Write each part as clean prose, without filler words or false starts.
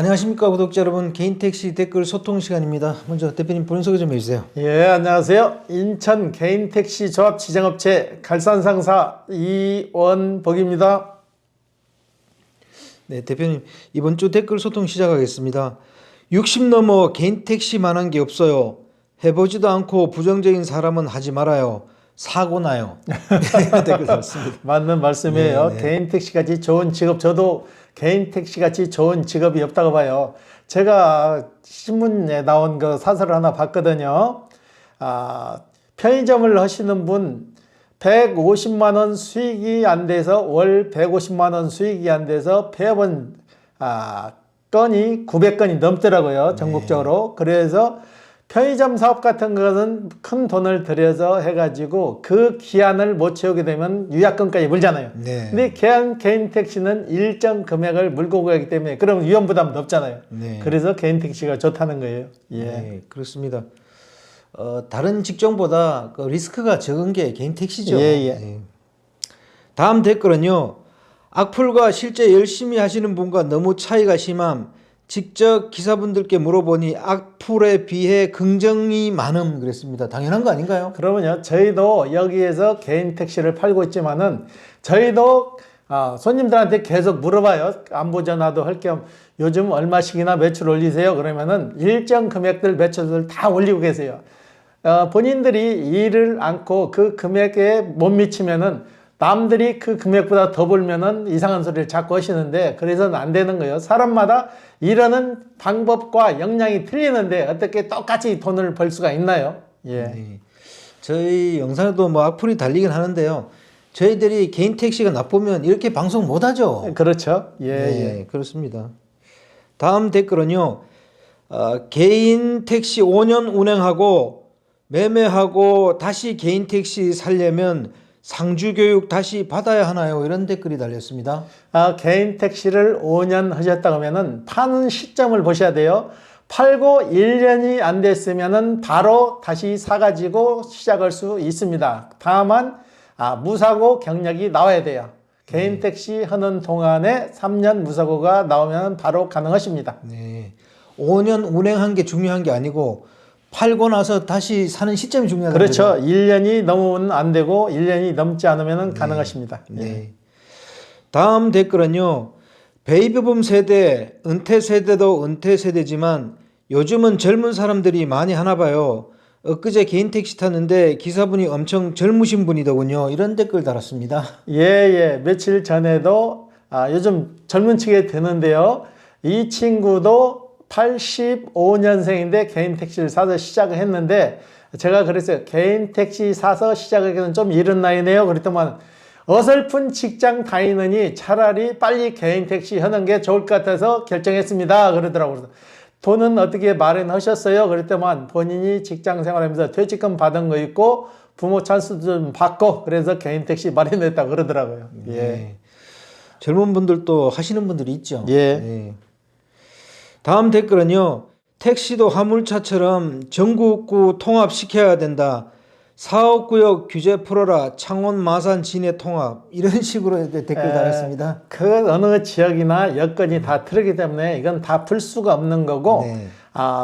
안녕하십니까 구독자 여러분, 개인택시 댓글 소통 시간입니다. 먼저 대표님 본인 소개 좀 해주세요. 예, 안녕하세요. 인천 개인택시 조합 지정업체 갈산상사 이원복입니다. 네, 대표님 이번 주 댓글 소통 시작하겠습니다. 60 넘어 개인택시만한 게 없어요. 해보지도 않고 부정적인 사람은 하지 말아요. 사고 나요. 댓글 달았습니다. 맞는 말씀이에요. 네, 네. 개인택시같이 좋은 직업, 저도 개인택시같이 좋은 직업이 없다고 봐요. 제가 신문에 나온 그 사설을 하나 봤거든요. 편의점을 하시는 분 150만 원 수익이 안 돼서 월 150만 원 수익이 안 돼서 폐업은 건이 900건이 넘더라고요. 전국적으로. 그래서 편의점 사업 같은 것은 큰 돈을 들여서 해가지고 그 기한을 못 채우게 되면 유약금까지 물잖아요. 네. 근데 개인 택시는 일정 금액을 물고 가기 때문에 그럼 위험 부담도 없잖아요. 네. 그래서 개인 택시가 좋다는 거예요. 예. 네, 그렇습니다. 다른 직종보다 그 리스크가 적은 게 개인택시죠. 예, 예. 네. 다음 댓글은요. 악플과 실제 열심히 하시는 분과 너무 차이가 심함. 직접 기사분들께 물어보니 악플에 비해 긍정이 많음 그랬습니다. 당연한 거 아닌가요? 그러면요, 저희도 여기에서 개인 택시를 팔고 있지만은 저희도 손님들한테 계속 물어봐요. 안부 전화도 할 겸 요즘 얼마씩이나 매출 올리세요? 그러면은 일정 금액들 매출들 다 올리고 계세요. 본인들이 일을 않고 그 금액에 못 미치면은 남들이 그 금액보다 더 벌면은 이상한 소리를 자꾸 하시는데 그래서는 안 되는 거예요. 사람마다 일하는 방법과 역량이 틀리는데 어떻게 똑같이 돈을 벌 수가 있나요? 예. 네. 저희 영상에도 뭐 악플이 달리긴 하는데요. 저희들이 개인 택시가 나쁘면 이렇게 방송 못 하죠. 그렇죠. 예, 네, 예. 그렇습니다. 다음 댓글은요. 개인 택시 5년 운행하고 매매하고 다시 개인 택시 살려면 상주 교육 다시 받아야 하나요? 이런 댓글이 달렸습니다. 개인 택시를 5년 하셨다 그러면은 파는 시점을 보셔야 돼요. 팔고 1년이 안 됐으면은 바로 다시 사가지고 시작할 수 있습니다. 다만 무사고 경력이 나와야 돼요. 개인 택시 하는 동안에 3년 무사고가 나오면 바로 가능하십니다. 네. 5년 운행한 게 중요한 게 아니고 팔고 나서 다시 사는 시점이 중요하다는 그렇죠. 거죠. 1년이 넘으면 안 되고 1년이 넘지 않으면 가능하십니다. 네. 예. 다음 댓글은요. 베이비붐 세대, 은퇴 세대도 은퇴 세대지만 요즘은 젊은 사람들이 많이 하나 봐요. 엊그제 개인 택시 탔는데 기사분이 엄청 젊으신 분이더군요. 이런 댓글 달았습니다. 예. 며칠 전에도 요즘 젊은 층에 드는데요. 이 친구도 85년생인데 개인 택시를 사서 시작을 했는데 제가 그랬어요. 개인 택시 사서 시작하기는 좀 이른 나이네요. 그랬더만 어설픈 직장 다니느니 차라리 빨리 개인 택시 하는 게 좋을 것 같아서 결정했습니다. 그러더라고요. 돈은 어떻게 마련하셨어요? 그랬더만 본인이 직장 생활하면서 퇴직금 받은 거 있고 부모 찬스도 좀 받고 그래서 개인 택시 마련했다고 그러더라고요. 예. 네. 젊은 분들도 하시는 분들이 있죠. 예. 네. 다음 댓글은요. 택시도 화물차처럼 전국구 통합시켜야 된다. 사업구역 규제 풀어라. 창원, 마산, 진해 통합. 이런 식으로 댓글 달았습니다. 그 어느 지역이나 여건이 다 다르기 때문에 이건 다 풀 수가 없는 거고 네.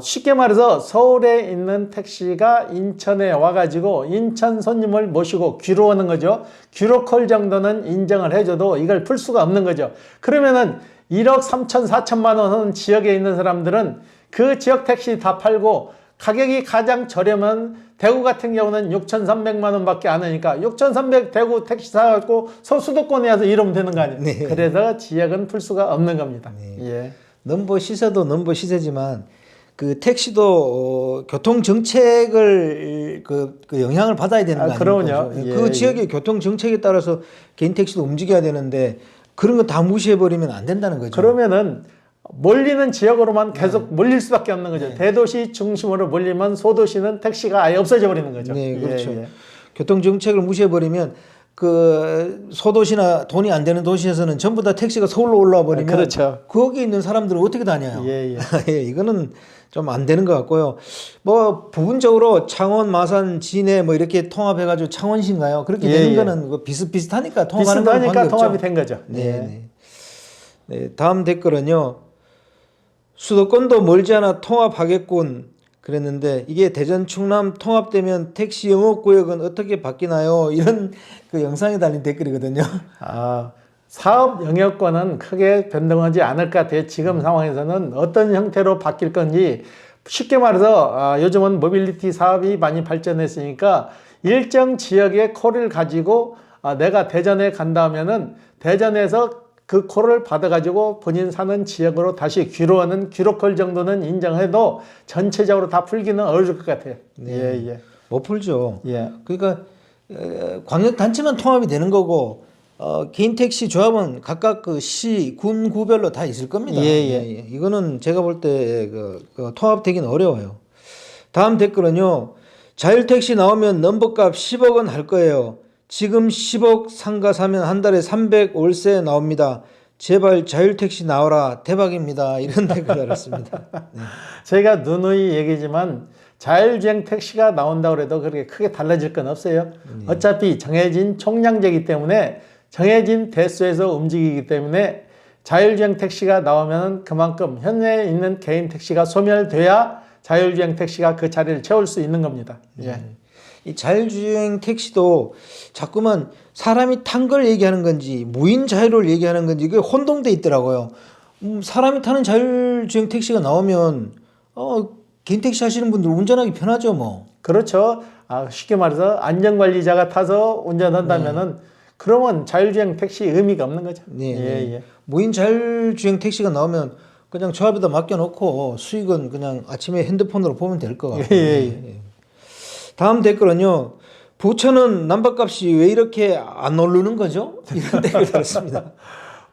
쉽게 말해서 서울에 있는 택시가 인천에 와가지고 인천 손님을 모시고 귀로 오는 거죠. 귀로콜 정도는 인정을 해줘도 이걸 풀 수가 없는 거죠. 그러면은 1억 3천 4천만 원 하는 지역에 있는 사람들은 그 지역 택시 다 팔고 가격이 가장 저렴한 대구 같은 경우는 6,300만 원밖에 안 하니까 6,300 대구 택시 사갖고 수도권에 와서 이러면 되는 거 아니에요. 네. 그래서 지역은 풀 수가 없는 겁니다. 네. 예. 넘버 시세도 넘버 시세지만 그 택시도 교통 정책을 그 영향을 받아야 되는 거 그럼요. 아닙니까? 예, 그 지역의 교통 정책에 따라서 개인 택시도 움직여야 되는데 그런 거 다 무시해 버리면 안 된다는 거죠. 그러면은 몰리는 지역으로만 계속 몰릴 수밖에 없는 거죠. 대도시 중심으로 몰리면 소도시는 택시가 아예 없어져 버리는 거죠. 네, 그렇죠. 예. 교통 정책을 무시해 버리면 그 소도시나 돈이 안 되는 도시에서는 전부 다 택시가 서울로 올라와 버리면 그렇죠. 거기 있는 사람들은 어떻게 다녀요? 예. 예, 이거는 좀 안 되는 것 같고요. 뭐 부분적으로 창원, 마산, 진해 뭐 이렇게 통합해가지고 창원시인가요? 그렇게 되는 거는 뭐 비슷비슷하니까 통합하는 건 비슷하니까 관계없죠. 통합이 된 거죠. 네. 다음 댓글은요. 수도권도 멀지 않아 통합하겠군 그랬는데 이게 대전 충남 통합되면 택시 영업구역은 어떻게 바뀌나요? 이런 그 영상에 달린 댓글이거든요. 사업 영역권은 크게 변동하지 않을 것 같아요. 지금 상황에서는 어떤 형태로 바뀔 건지 쉽게 말해서 요즘은 모빌리티 사업이 많이 발전했으니까 일정 지역의 콜을 가지고 내가 대전에 간다 하면은 대전에서 그 콜을 받아가지고 본인 사는 지역으로 다시 귀로하는 귀로콜 정도는 인정해도 전체적으로 다 풀기는 어려울 것 같아요. 네. 예. 못 풀죠. 예. 그러니까 광역 단체만 통합이 되는 거고 개인 택시 조합은 각각 그 시, 군, 구별로 다 있을 겁니다. 예. 이거는 제가 볼 때 그 통합되기는 어려워요. 다음 댓글은요. 자율택시 나오면 넘버값 10억 원 할 거예요. 지금 10억 상가 사면 한 달에 300 월세 나옵니다. 제발 자율택시 나와라. 대박입니다. 이런 댓글 달았습니다. 네. 저희가 누누이 얘기지만 자율주행 택시가 나온다고 해도 그렇게 크게 달라질 건 없어요. 어차피 정해진 총량제이기 때문에 정해진 대수에서 움직이기 때문에 자율주행 택시가 나오면 그만큼 현재 있는 개인 택시가 소멸돼야 자율주행 택시가 그 자리를 채울 수 있는 겁니다. 예. 이 자율주행 택시도 자꾸만 사람이 탄 걸 얘기하는 건지 무인 자율을 얘기하는 건지 이게 혼동돼 있더라고요. 사람이 타는 자율주행 택시가 나오면 개인 택시 하시는 분들 운전하기 편하죠 뭐. 그렇죠. 쉽게 말해서 안전관리자가 타서 운전한다면은 그러면 자율주행 택시 의미가 없는 거죠. 네. 예. 무인 자율주행 택시가 나오면 그냥 저 앞에다 맡겨놓고 수익은 그냥 아침에 핸드폰으로 보면 될 것 같고. 예. 다음 댓글은요. 부천은 남바값이 왜 이렇게 안 오르는 거죠? 이런 댓글 달았습니다.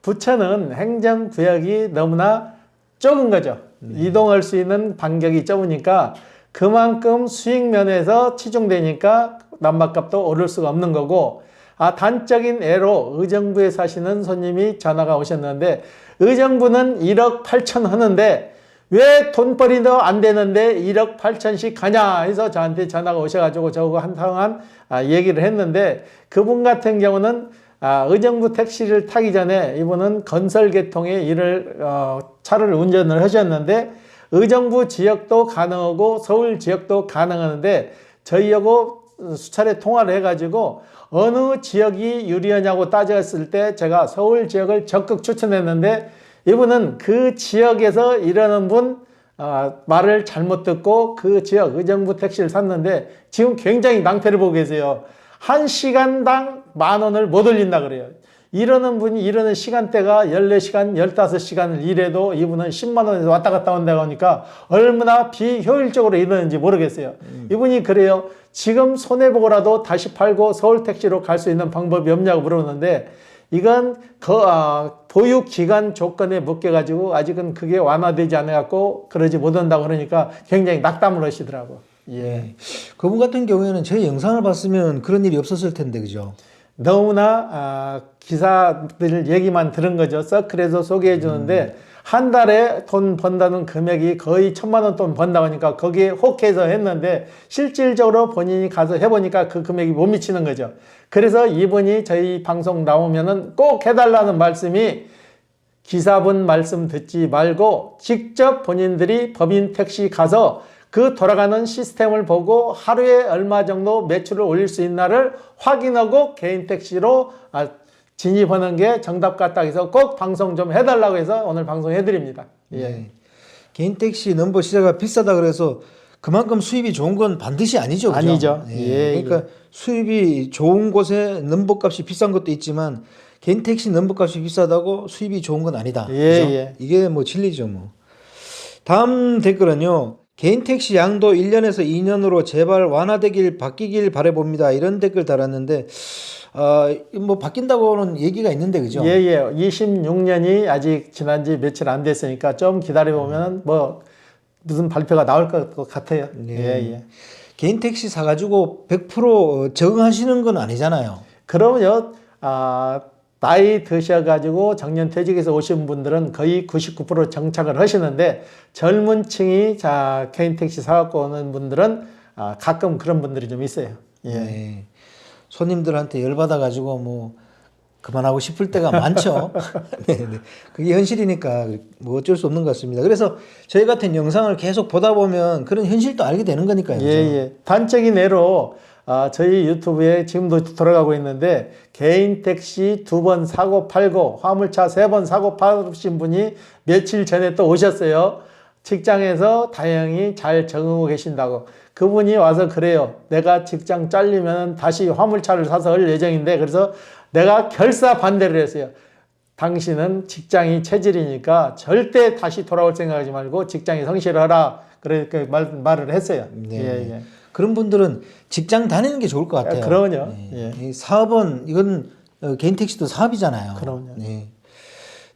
부천은 행정구역이 너무나 적은 거죠. 이동할 수 있는 반격이 적으니까 그만큼 수익 면에서 치중되니까 난방값도 오를 수가 없는 거고 단적인 예로 의정부에 사시는 손님이 전화가 오셨는데 의정부는 1억 8천 하는데 왜 돈벌이도 안 되는데 1억 8천씩 가냐 해서 저한테 전화가 오셔가지고 저하고 한동안 얘기를 했는데 그분 같은 경우는 의정부 택시를 타기 전에 이분은 건설계통의 일을 차를 운전을 하셨는데 의정부 지역도 가능하고 서울 지역도 가능하는데 저희하고 수차례 통화를 해가지고 어느 지역이 유리하냐고 따졌을 때 제가 서울 지역을 적극 추천했는데 이분은 그 지역에서 일하는 분 말을 잘못 듣고 그 지역 의정부 택시를 샀는데 지금 굉장히 낭패를 보고 계세요. 1시간당 10,000원을 못 올린다 그래요. 이러는 분이 일하는 시간대가 14시간, 15시간을 일해도 이분은 10만 원에서 왔다 갔다 온다고 하니까 얼마나 비효율적으로 일하는지 모르겠어요. 이분이 그래요. 지금 손해보고라도 다시 팔고 서울택시로 갈 수 있는 방법이 없냐고 물어보는데 이건 보유기간 조건에 묶여가지고 아직은 그게 완화되지 않아갖고 그러지 못한다고 그러니까 굉장히 낙담을 하시더라고. 예. 그분 같은 경우에는 제 영상을 봤으면 그런 일이 없었을 텐데 그죠? 너무나 기사들 얘기만 들은 거죠. 서클에서 소개해 주는데 한 달에 돈 번다는 금액이 거의 1,000만 원 돈 번다고 하니까 거기에 혹해서 했는데 실질적으로 본인이 가서 해보니까 그 금액이 못 미치는 거죠. 그래서 이분이 저희 방송 나오면은 꼭 해달라는 말씀이 기사분 말씀 듣지 말고 직접 본인들이 법인 택시 가서 그 돌아가는 시스템을 보고 하루에 얼마 정도 매출을 올릴 수 있나를 확인하고 개인 택시로 진입하는 게 정답 같다 해서 꼭 방송 좀 해달라고 해서 오늘 방송 해드립니다. 예. 개인 택시 넘버 시세가 비싸다 그래서 그만큼 수입이 좋은 건 반드시 아니죠. 그죠? 아니죠. 그러니까 수입이 좋은 곳에 넘버 값이 비싼 것도 있지만 개인 택시 넘버 값이 비싸다고 수입이 좋은 건 아니다. 그죠? 이게 뭐 진리죠. 뭐. 다음 댓글은요. 개인 택시 양도 1년에서 2년으로 제발 완화되길 바뀌길 바라봅니다. 이런 댓글 달았는데 뭐 바뀐다고는 얘기가 있는데 그죠? 26년이 아직 지난 지 며칠 안 됐으니까 좀 기다려보면 뭐 무슨 발표가 나올 것 같아요. 개인 택시 사가지고 100% 적응하시는 건 아니잖아요. 그러면요, 나이 드셔가지고 정년퇴직에서 오신 분들은 거의 99% 정착을 하시는데 젊은 층이 개인 택시 사갖고 오는 분들은 가끔 그런 분들이 좀 있어요. 손님들한테 열받아가지고 뭐 그만하고 싶을 때가 많죠. 네, 네. 그게 현실이니까 뭐 어쩔 수 없는 것 같습니다. 그래서 저희 같은 영상을 계속 보다 보면 그런 현실도 알게 되는 거니까요. 예, 예. 단적인 예로 저희 유튜브에 지금도 돌아가고 있는데 개인 택시 2번 사고 팔고 화물차 3번 사고 파신 분이 며칠 전에 또 오셨어요. 직장에서 다행히 잘 적응하고 계신다고. 그분이 와서 그래요. 내가 직장 잘리면 다시 화물차를 사서 할 예정인데 그래서 내가 결사 반대를 했어요. 당신은 직장이 체질이니까 절대 다시 돌아올 생각하지 말고 직장에 성실하라. 그렇게 말을 했어요. 네. 예, 예. 그런 분들은 직장 다니는 게 좋을 것 같아요. 그럼요. 네. 예. 이 사업은 이건 개인 택시도 사업이잖아요. 그럼요. 네.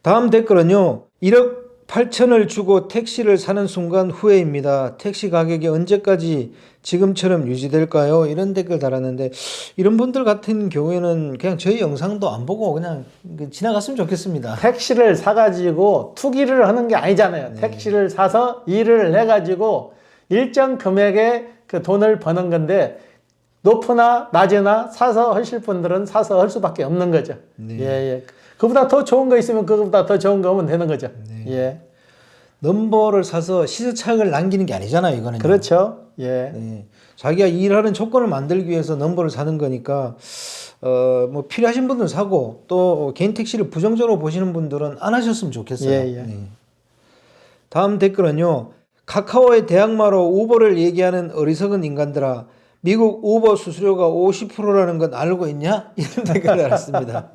다음 댓글은요. 1억 8천을 주고 택시를 사는 순간 후회입니다. 택시 가격이 언제까지 지금처럼 유지될까요? 이런 댓글 달았는데 이런 분들 같은 경우에는 그냥 저희 영상도 안 보고 그냥 지나갔으면 좋겠습니다. 택시를 사가지고 투기를 하는 게 아니잖아요. 택시를 사서 일을 해가지고 일정 금액의 그 돈을 버는 건데 높으나 낮으나 사서 하실 분들은 사서 할 수밖에 없는 거죠. 네. 예, 예. 그보다 더 좋은 거 있으면 그거보다 더 좋은 거 하면 되는 거죠. 예. 넘버를 사서 시세차익을 남기는 게 아니잖아요, 이거는. 그렇죠. 예. 네. 자기가 일하는 조건을 만들기 위해서 넘버를 사는 거니까 뭐 필요하신 분들은 사고 또 개인 택시를 부정적으로 보시는 분들은 안 하셨으면 좋겠어요. 예, 예. 네. 다음 댓글은요. 카카오의 대항마로 우버를 얘기하는 어리석은 인간들아. 미국 우버 수수료가 50%라는 건 알고 있냐? 이런 댓글을 달았습니다.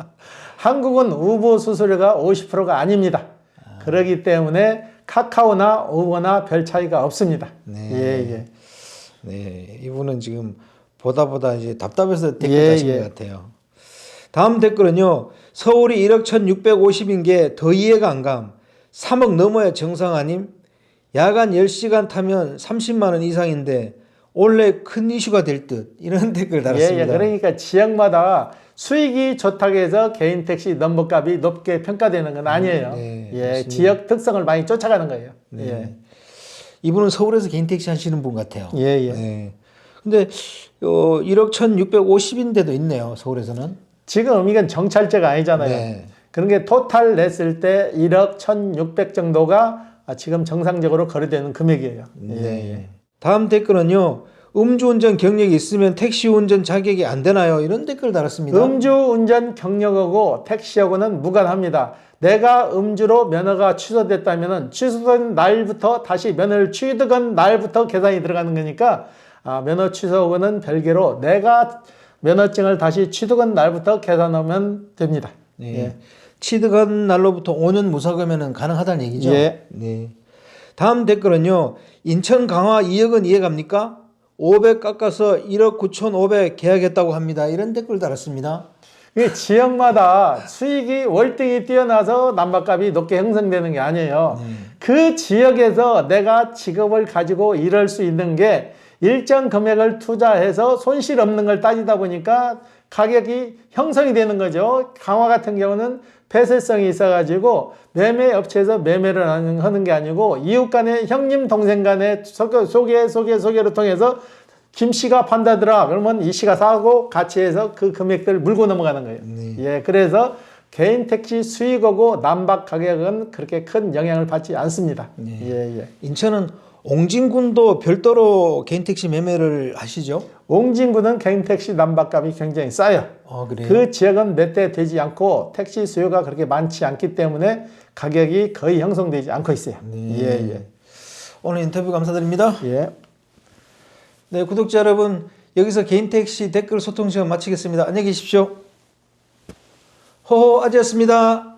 한국은 우버 수수료가 50%가 아닙니다. 그렇기 때문에 카카오나 우버나 별 차이가 없습니다. 네. 예, 예. 네, 이분은 지금 보다 이제 답답해서 댓글 예, 다신 예. 것 같아요. 다음 댓글은요. 서울이 1억 1,650인 게 더 이해가 안 감. 3억 넘어야 정상 아님? 야간 10시간 타면 30만 원 이상인데 원래 큰 이슈가 될 듯. 이런 댓글 달았습니다. 예, 예. 그러니까 지역마다 수익이 좋다고 해서 개인 택시 넘버값이 높게 평가되는 건 아니에요. 네, 예, 맞습니다. 지역 특성을 많이 쫓아가는 거예요. 네. 예. 이분은 서울에서 개인 택시 하시는 분 같아요. 예, 예. 네. 근데 1억 1,650인데도 있네요. 서울에서는. 지금 이건 정찰제가 아니잖아요. 네. 그런 게 토탈 냈을 때 1억 1,600 정도가 지금 정상적으로 거래되는 금액이에요. 네. 예, 예. 다음 댓글은요. 음주운전 경력이 있으면 택시 운전 자격이 안 되나요? 이런 댓글 달았습니다. 음주운전 경력하고 택시하고는 무관합니다. 내가 음주로 면허가 취소됐다면 취소된 날부터 다시 면허를 취득한 날부터 계산이 들어가는 거니까 면허 취소하고는 별개로 내가 면허증을 다시 취득한 날부터 계산하면 됩니다. 네. 예. 취득한 날로부터 5년 무사금에는 가능하다는 얘기죠. 예. 네. 다음 댓글은요. 인천 강화 2억은 이해갑니까? 500 깎아서 1억 9,500 계약했다고 합니다. 이런 댓글 달았습니다. 이게 지역마다 수익이 월등히 뛰어나서 남바값이 높게 형성되는 게 아니에요. 그 지역에서 내가 직업을 가지고 일할 수 있는 게 일정 금액을 투자해서 손실 없는 걸 따지다 보니까 가격이 형성이 되는 거죠. 강화 같은 경우는 폐쇄성이 있어가지고 매매 업체에서 매매를 하는 게 아니고 이웃 간에 형님 동생 간에 소개를 통해서 김 씨가 판다더라. 그러면 이 씨가 사고 같이 해서 그 금액들을 물고 넘어가는 거예요. 예, 그래서 개인 택시 수익하고 남박 가격은 그렇게 큰 영향을 받지 않습니다. 예, 예. 인천은 옹진군도 별도로 개인 택시 매매를 하시죠? 옹진군은 개인 택시 남박값이 굉장히 싸요. 그래요? 그 지역은 몇 대 되지 않고 택시 수요가 그렇게 많지 않기 때문에 가격이 거의 형성되지 않고 있어요. 네. 예, 예. 오늘 인터뷰 감사드립니다. 예. 네, 구독자 여러분, 여기서 개인 택시 댓글 소통 시간 마치겠습니다. 안녕히 계십시오. 호호 아지였습니다.